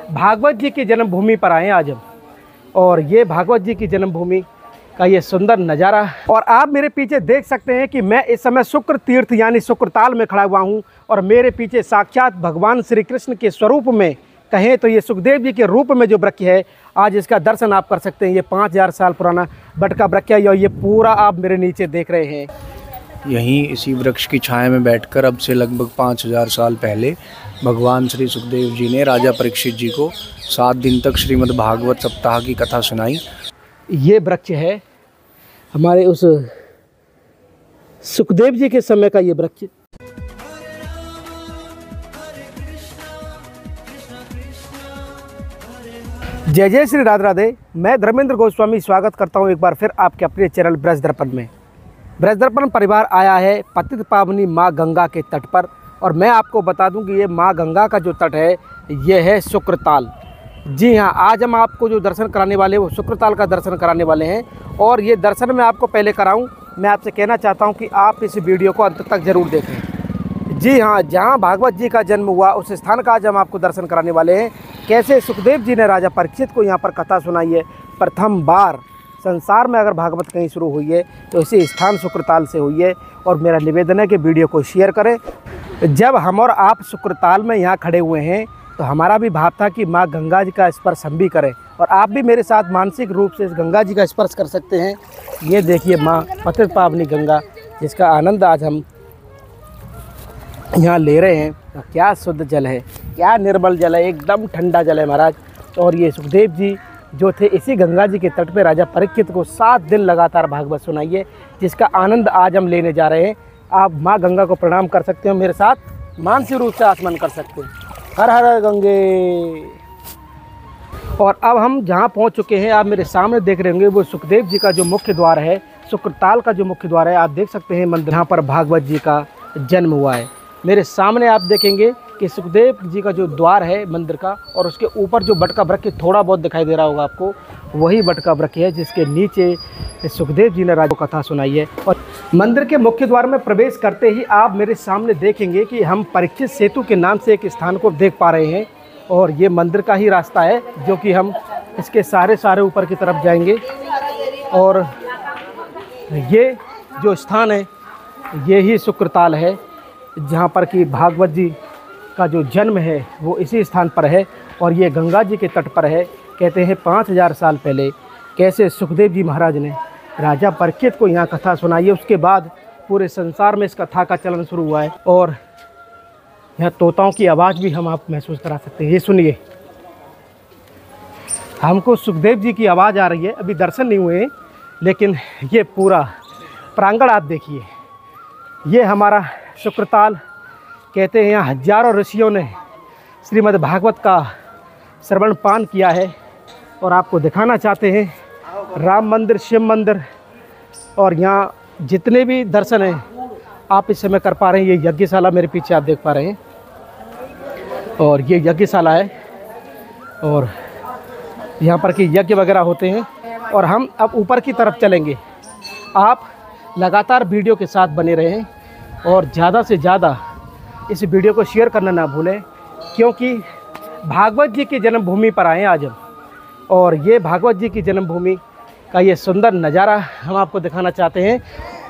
भागवत जी की जन्मभूमि पर आए हैं आज हम। और ये भागवत जी की जन्मभूमि का ये सुंदर नज़ारा। और आप मेरे पीछे देख सकते हैं कि मैं इस समय शुक्र तीर्थ यानी शुक्रताल में खड़ा हुआ हूँ। और मेरे पीछे साक्षात भगवान श्री कृष्ण के स्वरूप में कहें तो ये सुखदेव जी के रूप में जो वृक्ष है, आज इसका दर्शन आप कर सकते हैं। ये 5000 साल पुराना बट का वृक्ष है और ये पूरा आप मेरे नीचे देख रहे हैं। यहीं इसी वृक्ष की छाया में बैठकर अब से लगभग 5000 साल पहले भगवान श्री सुखदेव जी ने राजा परीक्षित जी को 7 दिन तक श्रीमद् भागवत सप्ताह की कथा सुनाई। ये वृक्ष है हमारे उस सुखदेव जी के समय का ये वृक्ष। जय जय श्री राधे राधे। मैं धर्मेंद्र गोस्वामी स्वागत करता हूं एक बार फिर आपके अपने चैनल ब्रज दर्पण में। ब्रज दर्पण परिवार आया है पतित पावनी माँ गंगा के तट पर। और मैं आपको बता दूं कि ये माँ गंगा का जो तट है ये है शुक्रताल। जी हाँ, आज हम आपको जो दर्शन कराने वाले हैं वो शुक्रताल का दर्शन कराने वाले हैं। और ये दर्शन मैं आपको पहले कराऊं, मैं आपसे कहना चाहता हूं कि आप इस वीडियो को अंत तक ज़रूर देखें। जी हाँ, जहां भागवत जी का जन्म हुआ उस स्थान का आज हम आपको दर्शन कराने वाले हैं। कैसे सुखदेव जी ने राजा परीक्षित को यहाँ पर कथा सुनाई है। प्रथम बार संसार में अगर भागवत कहीं शुरू हुई है तो इसी स्थान शुक्रताल से हुई है। और मेरा निवेदन है कि वीडियो को शेयर करें। जब हम और आप शुक्रताल में यहाँ खड़े हुए हैं तो हमारा भी भाव था कि माँ गंगा जी का स्पर्श हम भी करें। और आप भी मेरे साथ मानसिक रूप से इस गंगा जी का स्पर्श कर सकते हैं। ये देखिए माँ पतित पावनी गंगा, जिसका आनंद आज हम यहाँ ले रहे हैं। तो क्या शुद्ध जल है, क्या निर्मल जल है, एकदम ठंडा जल है महाराज। और ये सुखदेव जी जो थे इसी गंगा जी के तट पे राजा परीक्षित को 7 दिन लगातार भागवत सुनाइए, जिसका आनंद आज हम लेने जा रहे हैं। आप माँ गंगा को प्रणाम कर सकते हो, मेरे साथ मानसिक रूप से आसमान कर सकते हैं। हर हर गंगे। और अब हम जहाँ पहुँच चुके हैं, आप मेरे सामने देख रहे होंगे वो सुखदेव जी का जो मुख्य द्वार है, शुक्रताल का जो मुख्य द्वार है। आप देख सकते हैं मंदिर यहाँ पर भागवत जी का जन्म हुआ है। मेरे सामने आप देखेंगे कि सुखदेव जी का जो द्वार है मंदिर का, और उसके ऊपर जो बट का वृक्ष थोड़ा बहुत दिखाई दे रहा होगा आपको, वही बट का वृक्ष है जिसके नीचे सुखदेव जी ने राजा को कथा सुनाई है। और मंदिर के मुख्य द्वार में प्रवेश करते ही आप मेरे सामने देखेंगे कि हम परीक्षित सेतु के नाम से एक स्थान को देख पा रहे हैं। और ये मंदिर का ही रास्ता है जो कि हम इसके सारे ऊपर की तरफ जाएंगे। और ये जो स्थान है ये ही शुक्रताल है, जहाँ पर कि भागवत जी का जो जन्म है वो इसी स्थान पर है। और ये गंगा जी के तट पर है। कहते हैं 5000 साल पहले कैसे सुखदेव जी महाराज ने राजा परीक्षित को यहाँ कथा सुनाई है। उसके बाद पूरे संसार में इस कथा का चलन शुरू हुआ है। और यहाँ तोताओं की आवाज़ भी हम आप महसूस करा सकते हैं। ये सुनिए, हमको सुखदेव जी की आवाज़ आ रही है। अभी दर्शन नहीं हुए हैं, लेकिन ये पूरा प्रांगण आप देखिए। ये हमारा शुक्रताल। कहते हैं यहाँ हजारों ऋषियों ने श्रीमद् भागवत का श्रवण पान किया है। और आपको दिखाना चाहते हैं राम मंदिर, शिव मंदिर, और यहाँ जितने भी दर्शन हैं आप इस समय कर पा रहे हैं। ये यज्ञशाला मेरे पीछे आप देख पा रहे हैं, और ये यज्ञशाला है। और यहाँ पर कि यज्ञ वगैरह होते हैं। और हम अब ऊपर की तरफ चलेंगे। आप लगातार वीडियो के साथ बने रहें और ज़्यादा से ज़्यादा इस वीडियो को शेयर करना ना भूलें, क्योंकि भागवत जी की जन्मभूमि पर आए हैं आज हम। और ये भागवत जी की जन्मभूमि का ये सुंदर नज़ारा हम आपको दिखाना चाहते हैं।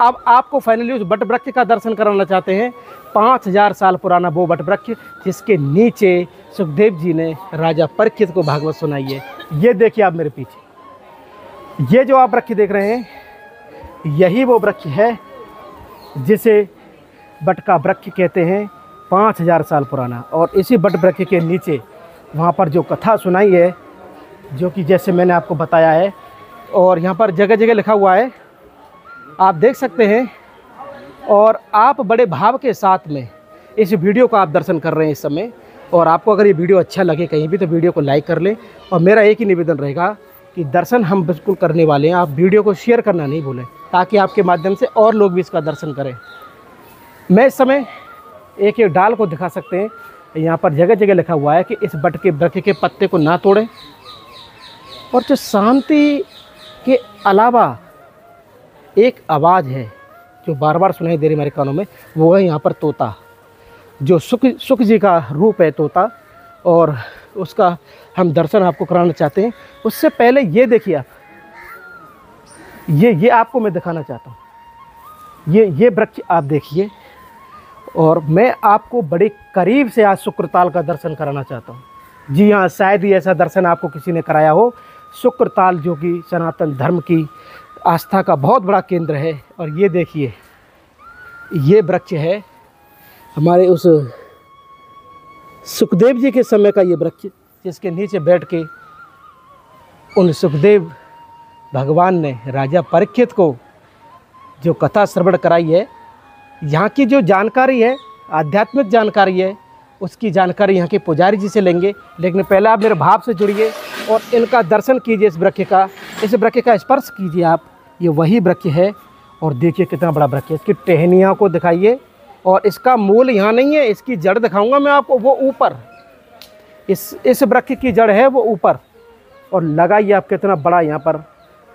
अब आपको फाइनली उस बट वृक्ष का दर्शन कराना चाहते हैं। 5000 साल पुराना वो बट वृक्ष जिसके नीचे सुखदेव जी ने राजा परीक्षित को भागवत सुनाई है। ये देखिए आप मेरे पीछे, ये जो आप वृक्ष देख रहे हैं यही वो वृक्ष है जिसे बट का वृक्ष कहते हैं, 5000 साल पुराना। और इसी बट वृक्ष के नीचे वहाँ पर जो कथा सुनाई है, जो कि जैसे मैंने आपको बताया है, और यहाँ पर जगह जगह लिखा हुआ है, आप देख सकते हैं। और आप बड़े भाव के साथ में इस वीडियो का आप दर्शन कर रहे हैं इस समय। और आपको अगर ये वीडियो अच्छा लगे कहीं भी तो वीडियो को लाइक कर लें। और मेरा एक ही निवेदन रहेगा कि दर्शन हम बिल्कुल करने वाले हैं, आप वीडियो को शेयर करना नहीं भूलें, ताकि आपके माध्यम से और लोग भी इसका दर्शन करें। मैं इस समय एक एक डाल को दिखा सकते हैं। यहाँ पर जगह जगह लिखा हुआ है कि इस बट के वृक्ष के पत्ते को ना तोड़ें। और जो शांति के अलावा एक आवाज़ है जो बार बार सुनाई दे रही हमारे कानों में, वो है यहाँ पर तोता, जो सुख जी का रूप है तोता। और उसका हम दर्शन आपको कराना चाहते हैं। उससे पहले ये देखिए आप, ये आपको मैं दिखाना चाहता हूँ। ये वृक्ष आप देखिए, और मैं आपको बड़े करीब से आज शुक्रताल का दर्शन कराना चाहता हूँ। जी हाँ, शायद ही ऐसा दर्शन आपको किसी ने कराया हो। शुक्रताल जो कि सनातन धर्म की आस्था का बहुत बड़ा केंद्र है। और ये देखिए, ये वृक्ष है हमारे उस सुखदेव जी के समय का ये वृक्ष, जिसके नीचे बैठ के उन सुखदेव भगवान ने राजा परीक्षित को जो कथा श्रवण कराई है। यहाँ की जो जानकारी है, आध्यात्मिक जानकारी है, उसकी जानकारी यहाँ के पुजारी जी से लेंगे। लेकिन पहले आप मेरे भाव से जुड़िए और इनका दर्शन कीजिए। इस वृक्ष का स्पर्श कीजिए आप। ये वही वृक्ष है, और देखिए कितना बड़ा वृक्ष है। इसकी टहनियों को दिखाइए, और इसका मूल यहाँ नहीं है, इसकी जड़ दिखाऊंगा मैं आपको, वो ऊपर इस वृक्ष की जड़ है, वो ऊपर। और लगाइए आप कितना बड़ा यहाँ पर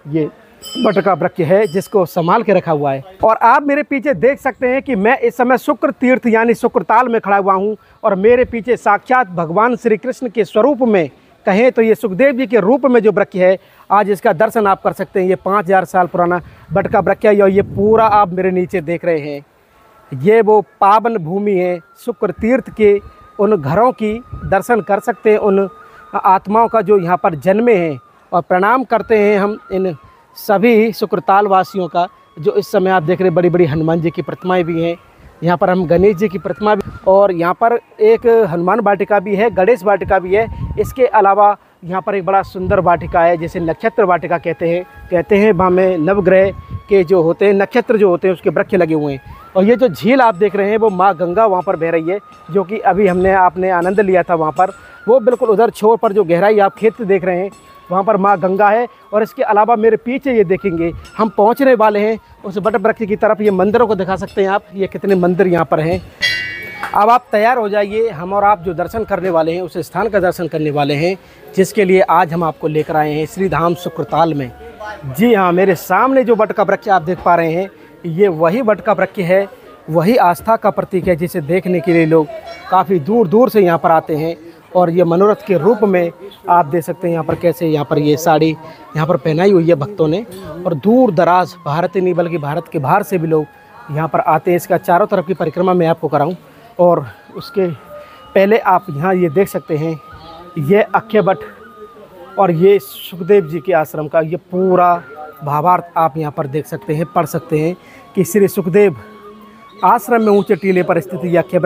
ये बट का वृक्ष है, जिसको संभाल के रखा हुआ है। और आप मेरे पीछे देख सकते हैं कि मैं इस समय शुक्र तीर्थ यानी शुक्रताल में खड़ा हुआ हूँ, और मेरे पीछे साक्षात भगवान श्री कृष्ण के स्वरूप में कहें तो ये सुखदेव जी के रूप में जो वृक्ष है, आज इसका दर्शन आप कर सकते हैं। ये 5000 साल पुराना बट का वृक्ष है, और ये पूरा आप मेरे नीचे देख रहे हैं। ये वो पावन भूमि है, शुक्र तीर्थ के उन घरों की दर्शन कर सकते हैं, उन आत्माओं का जो यहाँ पर जन्मे हैं। और प्रणाम करते हैं हम इन सभी शुक्रताल वासियों का, जो इस समय आप देख रहे हैं बड़ी बड़ी हनुमान जी की प्रतिमाएं भी हैं। यहाँ पर हम गणेश जी की प्रतिमा भी, और यहाँ पर एक हनुमान वाटिका भी है, गणेश वाटिका भी है। इसके अलावा यहाँ पर एक बड़ा सुंदर वाटिका है, जिसे नक्षत्र वाटिका कहते हैं। वहाँ में नवग्रह के जो होते हैं, नक्षत्र जो होते हैं, उसके वृक्ष लगे हुए हैं। और ये जो झील आप देख रहे हैं, वो माँ गंगा वहाँ पर बह रही है, जो कि अभी आपने आनंद लिया था वहाँ पर। वो बिल्कुल उधर छोर पर जो गहराई आप खेत देख रहे हैं, वहाँ पर माँ गंगा है। और इसके अलावा मेरे पीछे ये देखेंगे, हम पहुँचने वाले हैं उस बट वृक्ष की तरफ। ये मंदिरों को दिखा सकते हैं आप, ये कितने मंदिर यहाँ पर हैं। अब आप तैयार हो जाइए, हम और आप जो दर्शन करने वाले हैं, उस स्थान का दर्शन करने वाले हैं, जिसके लिए आज हम आपको लेकर आए हैं श्री धाम शुक्रताल में। जी हाँ, मेरे सामने जो बट का वृक्ष आप देख पा रहे हैं, ये वही बट का वृक्ष है, वही आस्था का प्रतीक है, जिसे देखने के लिए लोग काफ़ी दूर दूर से यहाँ पर आते हैं। और ये मनोरथ के रूप में आप देख सकते हैं यहाँ पर कैसे यहाँ पर ये साड़ी यहाँ पर पहनाई हुई है भक्तों ने। और दूर दराज, भारत ही नहीं बल्कि भारत के बाहर से भी लोग यहाँ पर आते हैं। इसका चारों तरफ की परिक्रमा मैं आपको कराऊँ। और उसके पहले आप यहाँ ये देख सकते हैं, ये अक्षय वट और ये सुखदेव जी के आश्रम का ये पूरा भावार्थ आप यहाँ पर देख सकते हैं, पढ़ सकते हैं कि श्री सुखदेव आश्रम में ऊंचे टीले पर स्थित यह अक्षय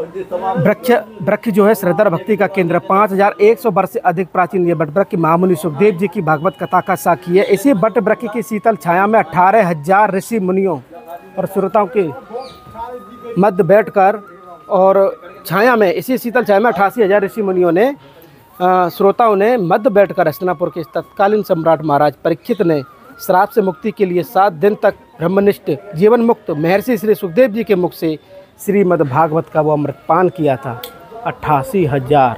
वृक्ष जो है श्रद्धा भक्ति का केंद्र। 5100 वर्ष से अधिक प्राचीन ये बट वृक्ष महामुनि सुखदेव जी की भागवत कथा का साक्षी है। इसी बट वृक्ष की शीतल छाया में 18,000 ऋषि मुनियों और श्रोताओं के मध्य बैठकर, और छाया में, इसी शीतल छाया में 88,000 ऋषि मुनियों ने, श्रोताओं ने मध्य बैठकर हस्तिनापुर के तत्कालीन सम्राट महाराज परीक्षित ने श्राप से मुक्ति के लिए 7 दिन तक ब्रह्मनिष्ठ जीवन मुक्त महर्षि श्री सुखदेव जी के मुख से श्रीमद् भागवत का वो अमृतपान किया था। 88,000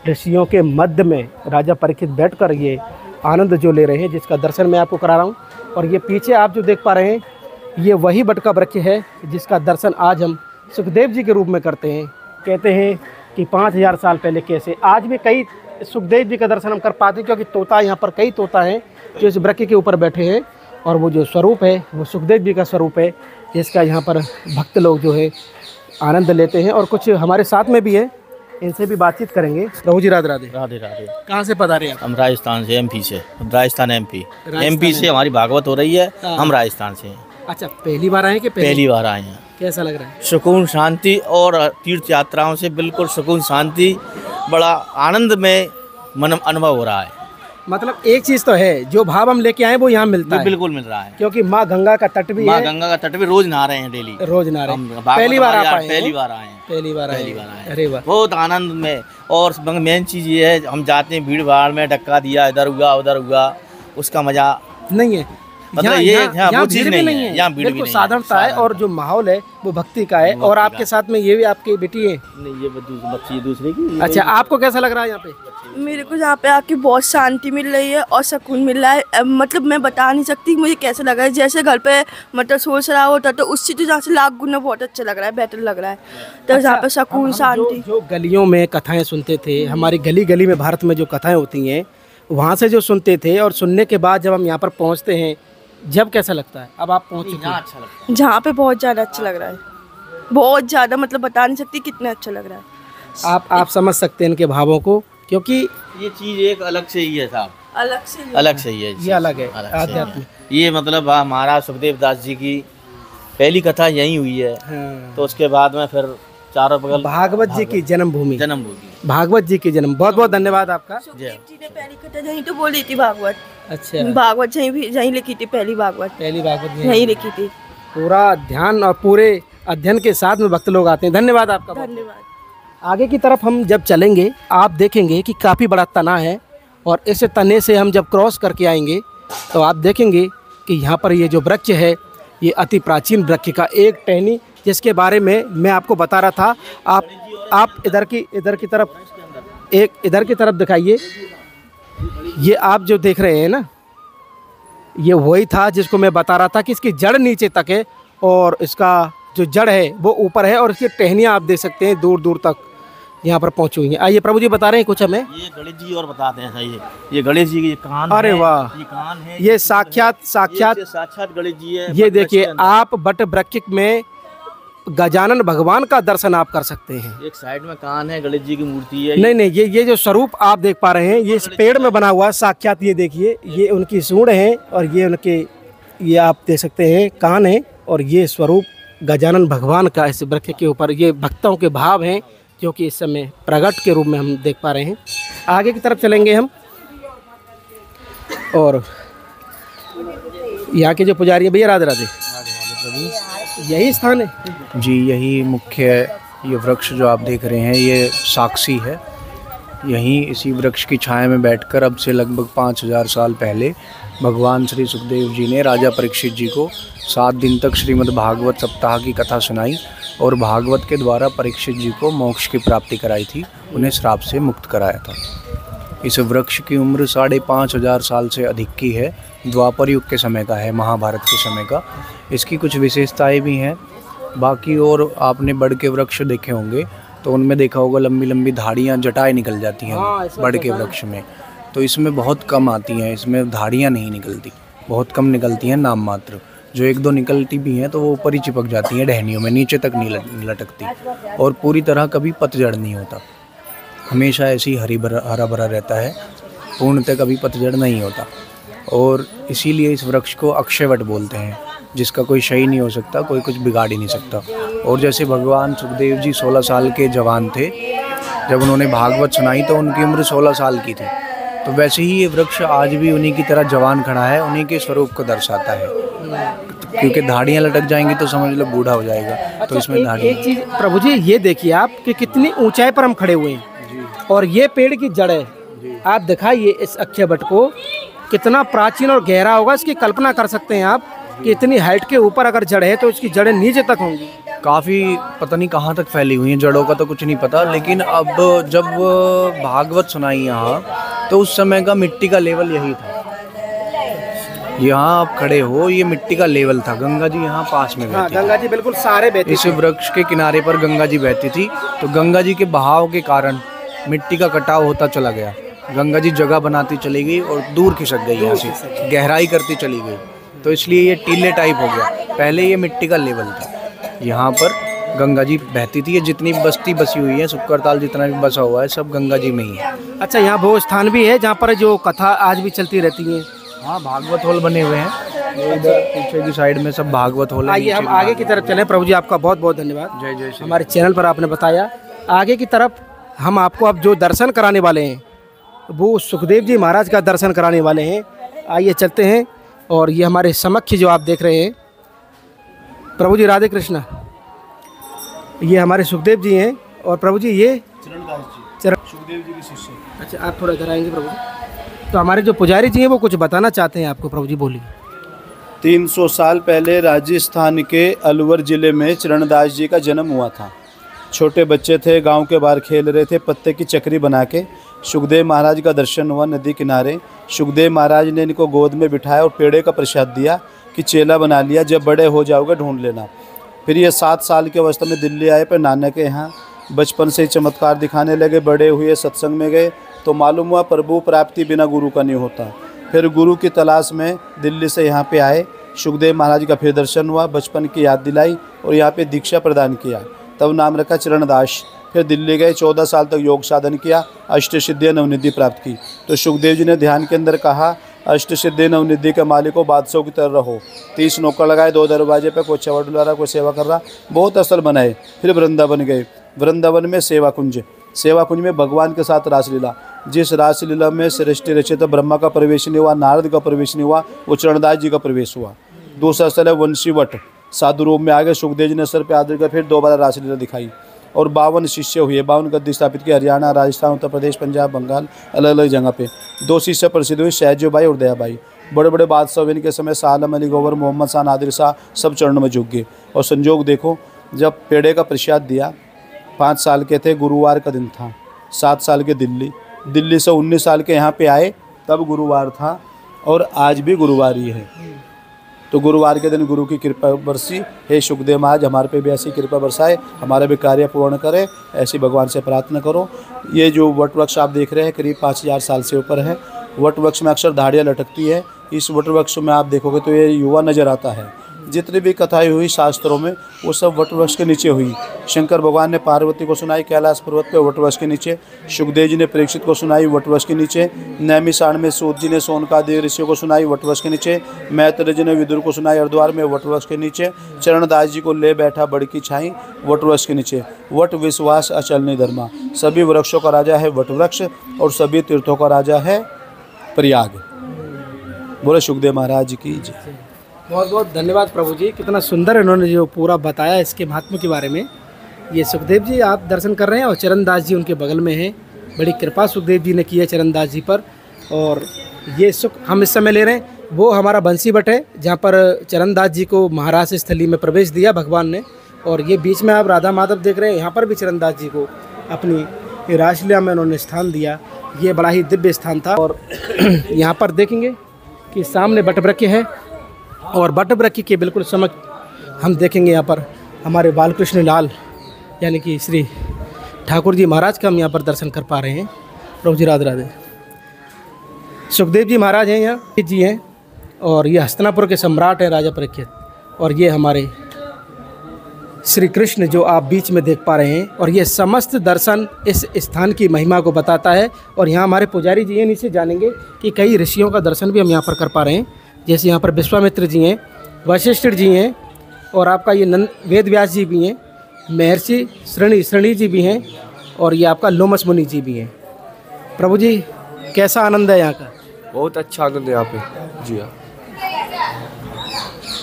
ऋषियों के मध्य में राजा परीक्षित बैठकर ये आनंद जो ले रहे हैं, जिसका दर्शन मैं आपको करा रहा हूँ। और ये पीछे आप जो देख पा रहे हैं, ये वही बट का वृक्ष है, जिसका दर्शन आज हम सुखदेव जी के रूप में करते हैं। कहते हैं कि 5000 साल पहले कैसे, आज भी कई सुखदेव जी का दर्शन हम कर पाते हैं, क्योंकि तोता यहाँ पर कई तोता हैं जो इस वृक्ष के ऊपर बैठे हैं। और वो जो स्वरूप है वो सुखदेव जी का स्वरूप है, जिसका यहाँ पर भक्त लोग जो है आनंद लेते हैं। और कुछ हमारे साथ में भी है, इनसे भी बातचीत करेंगे। प्रभु जी राधे राधे। राधे राधे। कहाँ से पधारे हैं? हम राजस्थान से, एमपी से। राजस्थान एमपी से हमारी भागवत हो रही है। हम राजस्थान से हैं। अच्छा, पहली बार आए कि पहली बार आए हैं। कैसा लग रहा है? सुकून शांति, और तीर्थ यात्राओं से बिल्कुल सुकून शांति, बड़ा आनंद में मन अनुभव हो रहा है। मतलब एक चीज़ तो है, जो भाव हम लेके आए वो यहाँ मिलता है। बिल्कुल मिल रहा है, क्योंकि माँ गंगा का तट भी है। माँ गंगा का तट भी रोज नहा रहे हैं, डेली रोज नहा रहे हैं। पहली बार आप आए हैं? पहली बार आए हैं। पहली बार आए। अरे वाह, बहुत आनंद में। और मेन चीज़ ये है, हम जाते हैं भीड़ भाड़ में, धक्का दिया, इधर हुआ उधर हुआ, उसका मजा नहीं है। मतलब यहाँ भीड़ भी नहीं है, यहाँ भीड़ भी बिल्कुल साधारणता है। और जो माहौल है वो भक्ति का है। और आपके साथ में ये भी आपकी बेटी है? नहीं, ये बच्ची दूसरे की। अच्छा, आपको कैसा लग रहा है यहाँ पे? मेरे को यहाँ पे आके बहुत शांति मिल रही है और सुकून मिल रहा है। मतलब मैं बता नहीं सकती मुझे कैसा लग रहा है। जैसे घर पे मतलब शोर शराबा होता तो उससे तो जहाँ से लाख गुना बहुत अच्छा लग रहा है, बेटर लग रहा है। तो यहाँ पे सुकून शांति। जो गलियों में कथाएं सुनते थे, हमारी गली गली में भारत में जो कथाएं होती हैं वहाँ से जो सुनते थे और सुनने के बाद जब हम यहाँ पर पहुँचते हैं, जब कैसा लगता है? अब आप पहुँच चुके हैं। अच्छा लगता है। जहाँ पे बहुत ज़्यादा अच्छा लग रहा है, बहुत ज़्यादा, मतलब बता नहीं सकती कितना अच्छा लग रहा है। आप समझ सकते हैं इनके भावों को, क्योंकि ये चीज़ एक अलग से ही है साहब, अलग से अलग से ही है। ये अलग है अलग से आध्यात्म। ये मतलब हमारा सुखदेव दास जी की पहली कथा यहीं हुई है। हाँ। तो उसके बाद में फिर चारों बगल भागवत जी की जन्मभूमि, जन्मभूमि। भागवत जी की जन्म। बहुत बहुत धन्यवाद आपका। सुखदेव जी ने पहली कथा यहीं तो बोली थी भागवत। अच्छा, भागवत यहीं लिखी थी, पहली भागवत पहली भागवत में यहीं लिखी थी। पूरा ध्यान और पूरे अध्ययन के साथ में भक्त लोग आते हैं। धन्यवाद आपका। धन्यवाद। आगे की तरफ हम जब चलेंगे आप देखेंगे कि काफ़ी बड़ा तना है और इस तने से हम जब क्रॉस करके आएंगे तो आप देखेंगे कि यहाँ पर ये जो वृक्ष है ये अति प्राचीन वृक्ष का एक टहनी, जिसके बारे में मैं आपको बता रहा था। आप इधर की तरफ इधर की तरफ दिखाइए। ये आप जो देख रहे हैं ना, ये वही था जिसको मैं बता रहा था कि इसकी जड़ नीचे तक है और इसका जो जड़ है वो ऊपर है और इसकी टहनियाँ आप देख सकते हैं दूर दूर तक यहाँ पर पहुँची हुई हैं। आइए प्रभु जी बता रहे हैं कुछ हमें। ये गणेश जी और बताते हैं सही है। ये गणेश जी की कान अरे है, वाह, ये कान है, ये साक्षात साक्षात गणेश जी है। ये देखिए आप बट वृक्ष में गजानन भगवान का दर्शन आप कर सकते हैं। एक साइड में कान है, गणेश जी की मूर्ति है। नहीं, ये जो स्वरूप आप देख पा रहे हैं ये इस पेड़ में बना हुआ साक्षात। ये देखिए, ये उनकी सूंड है और ये उनके, ये आप देख सकते हैं कान है और ये स्वरूप गजानन भगवान का इस वृक्ष के ऊपर। ये भक्तों के भाव हैं जो कि इस समय प्रकट के रूप में हम देख पा रहे हैं। आगे की तरफ चलेंगे हम और यहाँ के जो पुजारी है, भैया राधे राधे, यही स्थान है जी। यही मुख्य ये वृक्ष जो आप देख रहे हैं ये साक्षी है। यहीं इसी वृक्ष की छाया में बैठकर अब से लगभग 5000 साल पहले भगवान श्री सुखदेव जी ने राजा परीक्षित जी को 7 दिन तक श्रीमद् भागवत सप्ताह की कथा सुनाई और भागवत के द्वारा परीक्षित जी को मोक्ष की प्राप्ति कराई थी, उन्हें श्राप से मुक्त कराया था। इस वृक्ष की उम्र 5500 साल से अधिक की है। द्वापर युग के समय का है, महाभारत के समय का। इसकी कुछ विशेषताएं भी हैं। बाकी और आपने बड़ के वृक्ष देखे होंगे तो उनमें देखा होगा लंबी लंबी धाड़ियाँ, जटाएँ निकल जाती हैं बड़ के वृक्ष में। तो इसमें बहुत कम आती हैं, इसमें धाड़ियाँ नहीं निकलती, बहुत कम निकलती हैं नाम मात्र। जो 1-2 निकलती भी हैं तो वो ऊपर ही चिपक जाती हैं टहनियों में, नीचे तक नहीं लटकती। और पूरी तरह कभी पतझड़ नहीं होता, हमेशा ऐसी हरा भरा रहता है, पूर्णतः कभी पतझड़ नहीं होता। और इसीलिए इस वृक्ष को अक्षयवट बोलते हैं, जिसका कोई क्षय नहीं हो सकता, कोई कुछ बिगाड़ ही नहीं सकता। और जैसे भगवान सुखदेव जी 16 साल के जवान थे जब उन्होंने भागवत सुनाई तो उनकी उम्र 16 साल की थी, तो वैसे ही ये वृक्ष आज भी उन्हीं की तरह जवान खड़ा है, उन्हीं के स्वरूप को दर्शाता है। क्योंकि धाड़ियाँ लटक जाएंगी तो समझ लो बूढ़ा हो जाएगा। अच्छा, तो इसमें धाड़ियाँ। एक चीज़ प्रभु जी ये देखिए आप कि कितनी ऊंचाई पर हम खड़े हुए हैं और ये पेड़ की जड़ है। आप दिखाइए इस अक्षयवट को, कितना प्राचीन और गहरा होगा, इसकी कल्पना कर सकते हैं आप कि इतनी हाइट के ऊपर अगर जड़ है तो इसकी जड़ें नीचे तक होंगी। काफ़ी पता नहीं कहाँ तक फैली हुई हैं, जड़ों का तो कुछ नहीं पता। लेकिन अब जब भागवत सुनाई यहाँ तो उस समय का मिट्टी का लेवल यही था। यहाँ आप खड़े हो, ये मिट्टी का लेवल था। गंगा जी यहाँ पास में बहती गंगा जी बिल्कुल सारे बहती इस वृक्ष के किनारे पर गंगा जी बहती थी। तो गंगा जी के बहाव के कारण मिट्टी का कटाव होता चला गया, गंगा जी जगह बनाती चली गई और दूर खिसक गई, यहाँ से गहराई करती चली गई। तो इसलिए ये टीले टाइप हो गया। पहले ये मिट्टी का लेवल था, यहाँ पर गंगा जी बहती थी। ये जितनी बस्ती बसी हुई है, सुक्करताल जितना भी बसा हुआ है, सब गंगा जी में ही है। अच्छा, यहाँ वो स्थान भी है जहाँ पर जो कथा आज भी चलती रहती है। हाँ, भागवत हॉल बने हुए हैं। ये इधर पीछे की साइड में सब भागवत हॉल है। आइए हम आगे की तरफ चलें। प्रभु जी आपका बहुत बहुत धन्यवाद, जय जय श्री। हमारे चैनल पर आपने बताया। आगे की तरफ हम आपको अब जो दर्शन कराने वाले हैं वो सुखदेव जी महाराज का दर्शन कराने वाले हैं। आइए चलते हैं। और ये हमारे समक्ष जो आप देख रहे हैं, प्रभु जी राधे कृष्णा, ये हमारे सुखदेव जी हैं। और प्रभु जी ये सुखदेव जी के शिष्य। अच्छा, आप थोड़ा इधर आएंगे प्रभु जी। तो हमारे जो पुजारी जी हैं वो कुछ बताना चाहते हैं आपको। प्रभु जी बोलिए। 300 साल पहले राजस्थान के अलवर ज़िले में चरणदास जी का जन्म हुआ था। छोटे बच्चे थे, गांव के बाहर खेल रहे थे, पत्ते की चक्री बना के सुखदेव महाराज का दर्शन हुआ नदी किनारे। सुखदेव महाराज ने इनको गोद में बिठाया और पेड़े का प्रसाद दिया कि चेला बना लिया, जब बड़े हो जाओगे ढूंढ लेना। फिर ये 7 साल की अवस्था में दिल्ली आए, पर नानक के यहाँ बचपन से ही चमत्कार दिखाने लगे। बड़े हुए, सत्संग में गए तो मालूम हुआ प्रभु प्राप्ति बिना गुरु का नहीं होता। फिर गुरु की तलाश में दिल्ली से यहाँ पे आए। सुखदेव महाराज का फिर दर्शन हुआ, बचपन की याद दिलाई और यहाँ पे दीक्षा प्रदान किया। तब नाम रखा चरणदास। फिर दिल्ली गए, 14 साल तक योग साधन किया, अष्टसिद्धि नवनिधि प्राप्त की। तो सुखदेव जी ने ध्यान के अंदर कहा, अष्टसिद्धि नवनिधि के मालिक हो, बादशाह की तरह रहो। 30 नौकर लगाए, 2 दरवाजे पे, कोई चवड़ डुला रहा, कोई सेवा कर रहा, बहुत असल बनाए। फिर वृंदावन गए, वृंदावन में सेवा कुंज में भगवान के साथ रासलीला, जिस रासलीला में सृष्टि रचे तो ब्रह्मा का प्रवेश नहीं हुआ, नारद का प्रवेश नहीं हुआ, वो चरणदास जी का प्रवेश हुआ। दूसरा स्थल है वंशीवट, साधु रूप में आ गए। सुखदेव जी ने सर पे आदर कर फिर दोबारा रासलीला दिखाई और 52 शिष्य हुए, 52 गद्दी स्थापित किए। हरियाणा, राजस्थान, उत्तर प्रदेश, पंजाब, बंगाल, अलग अलग जगह पे 2 शिष्य प्रसिद्ध हुए, सहजो भाई और दया भाई। बड़े बड़े बादशाह इनके समय सालम अली गौहर, मोहम्मद शाह, नादिर शाह सब चरणों में झुक गए। और संजोग देखो, जब पेड़े का प्रसाद दिया, 5 साल के थे, गुरुवार का दिन था। 7 साल के दिल्ली से 19 साल के यहाँ पे आए, तब गुरुवार था और आज भी गुरुवार ही है। तो गुरुवार के दिन गुरु की कृपा बरसी। हे सुखदेव महाराज, हमारे पे भी ऐसी कृपा बरसाए, हमारे भी कार्य पूर्ण करे, ऐसी भगवान से प्रार्थना करो। ये जो वट वृक्ष आप देख रहे हैं करीब 5000 साल से ऊपर है। वट वृक्ष में अक्सर धाड़ियाँ लटकती है। इस वट वृक्ष में आप देखोगे तो ये युवा नजर आता है। जितनी भी कथाएं हुई शास्त्रों में वो सब वट वृक्ष के नीचे हुई। शंकर भगवान ने पार्वती को सुनाई कैलाश पर्वत पे वट वृक्ष के नीचे, सुखदेव जी ने परीक्षित को सुनाई वट वृक्ष के नीचे, नैमिषारण्य में सूत जी ने सोनकादि ऋषियों को सुनाई वट वृक्ष के नीचे, मैत्रेय जी ने विदुर को सुनाई हरिद्वार में वट वृक्ष के नीचे, चरणदास जी को ले बैठा बड़ की छाई वट वृक्ष के नीचे। वट विश्वास अचल निधर्मा, सभी वृक्षों का राजा है वट वृक्ष और सभी तीर्थों का राजा है प्रयाग। बोले सुखदेव महाराज की जय। बहुत बहुत धन्यवाद प्रभु जी, कितना सुंदर इन्होंने जो पूरा बताया इसके महात्मा के बारे में। ये सुखदेव जी आप दर्शन कर रहे हैं और चरणदास जी उनके बगल में हैं। बड़ी कृपा सुखदेव जी ने की है चरणदास जी पर। और ये सुख हम इस समय ले रहे हैं, वो हमारा बंसीवट है जहाँ पर चरणदास जी को महाराज स्थली में प्रवेश दिया भगवान ने। और ये बीच में आप राधा माधव देख रहे हैं, यहाँ पर भी चरणदास जी को अपनी रासलीला में उन्होंने स्थान दिया। ये बड़ा ही दिव्य स्थान था। और यहाँ पर देखेंगे कि सामने बटवृक्ष है और बटवृक्ष के बिल्कुल समक्ष हम देखेंगे यहाँ पर हमारे बालकृष्ण लाल यानी कि श्री ठाकुर जी महाराज का हम यहाँ पर दर्शन कर पा रहे हैं। प्रभु जी राधे राधे। सुखदेव जी महाराज हैं यहाँ जी हैं और ये हस्तिनापुर के सम्राट हैं राजा परीक्षित। और ये हमारे श्री कृष्ण जो आप बीच में देख पा रहे हैं। और ये समस्त दर्शन इस स्थान की महिमा को बताता है। और यहाँ हमारे पुजारी जी हैं, नीचे जानेंगे कि कई ऋषियों का दर्शन भी हम यहाँ पर कर पा रहे हैं। जैसे यहाँ पर विश्वामित्र जी हैं, वशिष्ठ जी हैं और आपका ये वेद व्यास जी भी हैं, महर्षि श्रेणी जी भी हैं और ये आपका लोमस मुनि जी भी हैं। प्रभु जी कैसा आनंद है यहाँ का? बहुत अच्छा आनंद है यहाँ पे जी। हाँ,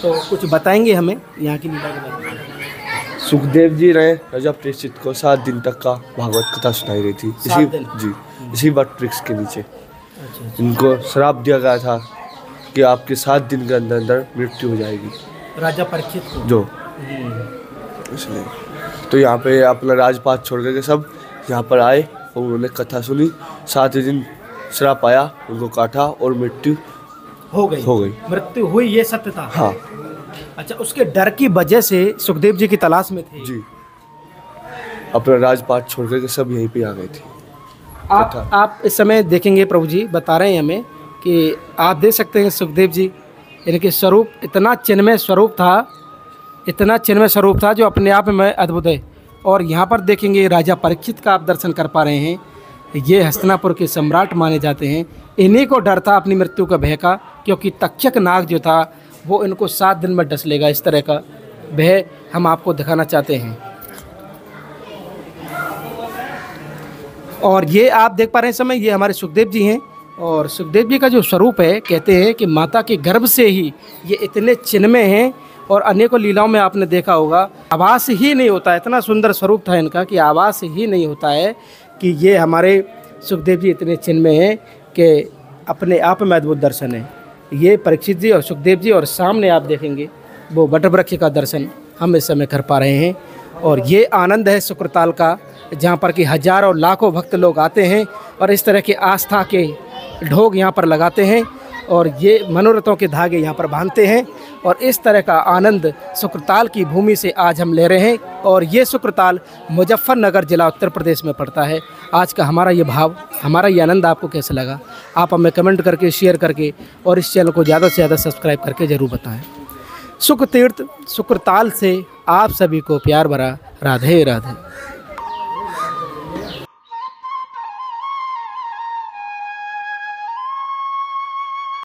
तो कुछ बताएंगे हमें यहाँ की लीला के बारे में? सुखदेव जी ने राजा परीक्षित को 7 दिन तक का भागवत कथा सुनाई रही थी इसी वट वृक्ष के नीचे। इनको श्राप दिया गया था कि आपके 7 दिन के अंदर अंदर मृत्यु हो जाएगी राजा परीक्षित को जो, इसलिए तो यहाँ पे अपना राजपाट छोड़ करके सब यहाँ पर आए और उन्होंने कथा सुनी। 7 दिन श्राप आया, उनको काटा और मृत्यु हो गई। मृत्यु हुई, ये सत्य था। हाँ। अच्छा, उसके डर की वजह से सुखदेव जी की तलाश में थे जी। अपना राजपाट छोड़ करके सब यहीं पे आ गए थे। आप इस समय देखेंगे प्रभु जी बता रहे हैं हमें कि आप देख सकते हैं सुखदेव जी यानी कि स्वरूप इतना चिन्मय स्वरूप था जो अपने आप में अद्भुत है। और यहाँ पर देखेंगे राजा परीक्षित का आप दर्शन कर पा रहे हैं। ये हस्तिनापुर के सम्राट माने जाते हैं। इन्हीं को डर था अपनी मृत्यु का भय का, क्योंकि तक्षक नाग जो था वो इनको 7 दिन में डस लेगा। इस तरह का भय हम आपको दिखाना चाहते हैं। और ये आप देख पा रहे हैं समय, ये हमारे सुखदेव जी हैं। और सुखदेव जी का जो स्वरूप है, कहते हैं कि माता के गर्भ से ही ये इतने चिन्मय हैं। और अनेकों लीलाओं में आपने देखा होगा, आभास ही नहीं होता है, इतना सुंदर स्वरूप था इनका कि आभास ही नहीं होता है कि ये हमारे सुखदेव जी इतने चिन्मय हैं कि अपने आप में अद्भुत दर्शन है। ये परीक्षित जी और सुखदेव जी, और सामने आप देखेंगे वो वटवृक्ष का दर्शन हम इस समय कर पा रहे हैं। और ये आनंद है शुक्रताल का, जहाँ पर कि हजारों लाखों भक्त लोग आते हैं और इस तरह के आस्था के ढोग यहाँ पर लगाते हैं और ये मनोरथों के धागे यहाँ पर बांधते हैं और इस तरह का आनंद शुक्रताल की भूमि से आज हम ले रहे हैं। और ये शुक्रताल मुजफ्फरनगर ज़िला उत्तर प्रदेश में पड़ता है। आज का हमारा ये भाव, हमारा ये आनंद आपको कैसा लगा, आप हमें कमेंट करके, शेयर करके और इस चैनल को ज़्यादा से ज़्यादा सब्सक्राइब करके ज़रूर बताएं। शुक्र तीर्थ शुक्रताल से आप सभी को प्यार भरा राधे राधे।